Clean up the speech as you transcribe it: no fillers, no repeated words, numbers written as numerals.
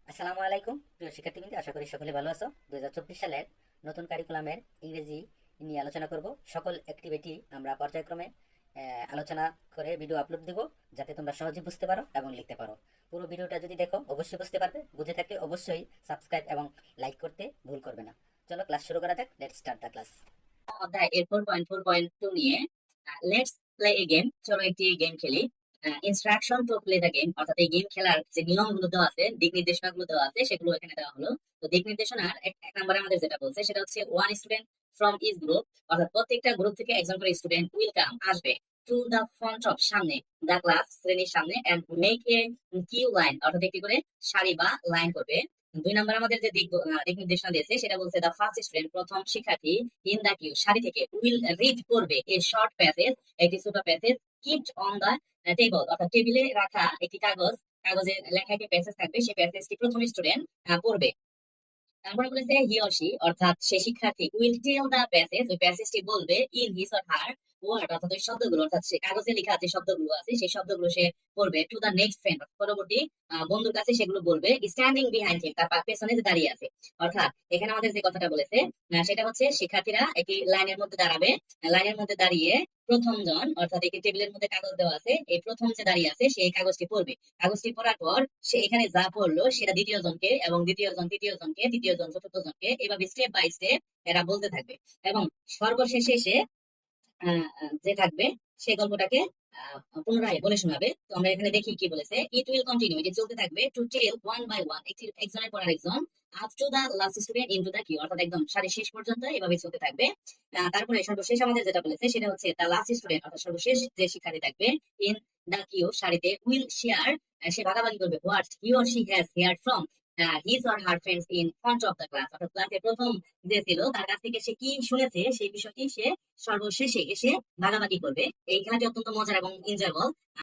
আসসালামু আলাইকুম প্রিয় শিক্ষার্থীবৃন্দ, আশা করি সকলে ভালো আছো। 2024 সালের নতুন কারিকুলামের ইংরেজি নিয়ে আলোচনা করব। সকল অ্যাক্টিভিটি আমরা পর্যায়ক্রমে আলোচনা করে ভিডিও আপলোড দেব, যাতে তোমরা সহজে বুঝতে পারো এবং লিখতে পারো। পুরো ভিডিওটা যদি দেখো অবশ্যই বুঝতে পারবে। বুঝে থাকলে অবশ্যই সাবস্ক্রাইব এবং লাইক করতে ভুল করবে না। চলো ক্লাস শুরু করা যাক। Let's start the class. অধ্যায় এর 4.4.2 নিয়ে লেটস প্লে এ গেম, চলো একটি গেম খেলি। Instruction to play the game, অর্থাৎ এই গেম খেলার যে নিয়মগুলো দেওয়া আছে, দিক নির্দেশনা গুলো দেওয়া আছে, সেগুলো এখানে দেওয়া হলো। তো দিক নির্দেশনার এক নম্বরে আমাদের যেটা বলছে সেটা হচ্ছে one student from each group, অর্থাৎ প্রত্যেকটা গ্রুপ থেকে একজন করে স্টুডেন্ট উইল কাম আসবে টু দ্য ফ্রন্ট অফ সামনে, দ্য ক্লাস শ্রেণীর সামনে, and make a queue line, অর্থাৎ একটি করে সারি বা লাইন করবে। দুই নম্বর আমাদের যে দিক নির্দেশনা দিয়েছে সেটা বলছে দা ফার্স্ট স্টুডেন্ট, প্রথম শিক্ষার্থী, ইন দা কিউ সারি থেকে, উইল রিড পড়বে এ শর্ট প্যাসেজ, একটি ছোট passage, kept on the table, অর্থাৎ টেবিলে রাখা একটি কাগজে লেখা একটি প্যাসেজ থাকবে, সেই প্যাসেজটি প্রথম স্টুডেন্ট পড়বে। তারপরে বলেছে হি অর শি, অর্থাৎ সে শিক্ষার্থী, উইল টেল দা প্যাসেজ, ওই প্যাসেজটি বলবে, in his or her word, অর্থাৎ ওই শব্দগুলো, অর্থাৎ সে কাগজে লেখা যে শব্দগুলো আছে সেই শব্দগুলো সে পড়বে, টু দা নেক্সট ফ্রেন্ড, পরবর্তী বন্ধুর কাছে সেগুলো বলবে, স্ট্যান্ডিং বিহাইন্ড হিম, তার পেছনে যে দাঁড়িয়ে আছে। অর্থাৎ এখানে আমাদের যে কথাটা বলেছে সেটা হচ্ছে শিক্ষার্থীরা একটি লাইনের মধ্যে দাঁড়াবে, লাইনের মধ্যে দাঁড়িয়ে প্রথম জন, অর্থাৎ একটি টেবিলের মধ্যে কাগজ দেওয়া আছে, এই প্রথম যে দাঁড়িয়ে আছে সেই কাগজটি পড়বে। কাগজটি পড়ার পর সে এখানে যা পড়লো সেটা দ্বিতীয় জনকে, এবং দ্বিতীয় জন তৃতীয় জনকে, তৃতীয় জন চতুর্থ জনকে, এভাবে স্টেপ বাই স্টেপ এরা বলতে থাকবে। এবং সর্বশেষে এসে যে থাকবে সে গল্পটাকে পুনরায় বলে শোনাবে। তো আমরা এখানে দেখি কি বলেছে, ইট উইল কন্টিনিউ, এটি চলতে থাকবে, to tell one by one, একজনের পর আরেকজন, up to the last student into the queue, অর্থাৎ একদম সারি শেষ পর্যন্ত এভাবে চলতে থাকবে। তারপরে সর্বশেষ আমাদের যেটা বলেছে সেটা হচ্ছে দা লাস্ট স্টুডেন্ট, অর্থাৎ সর্বশেষ যে শিক্ষার্থী থাকবে, ইন দা কিউ সারিতে, উইল শেয়ার, সে ভাগাভাগি করবে, what he or she has heard from his or her friends in front of the class, অর্থাৎ ক্লাসে প্রথম যে ছিল তার কাছ থেকে সে কি শুনেছে সেই বিষয়টি সে সর্বশেষে এসে ভাগাভাগি করবে। এই খেলাটি অত্যন্ত মজার এবং এনজয়েবল।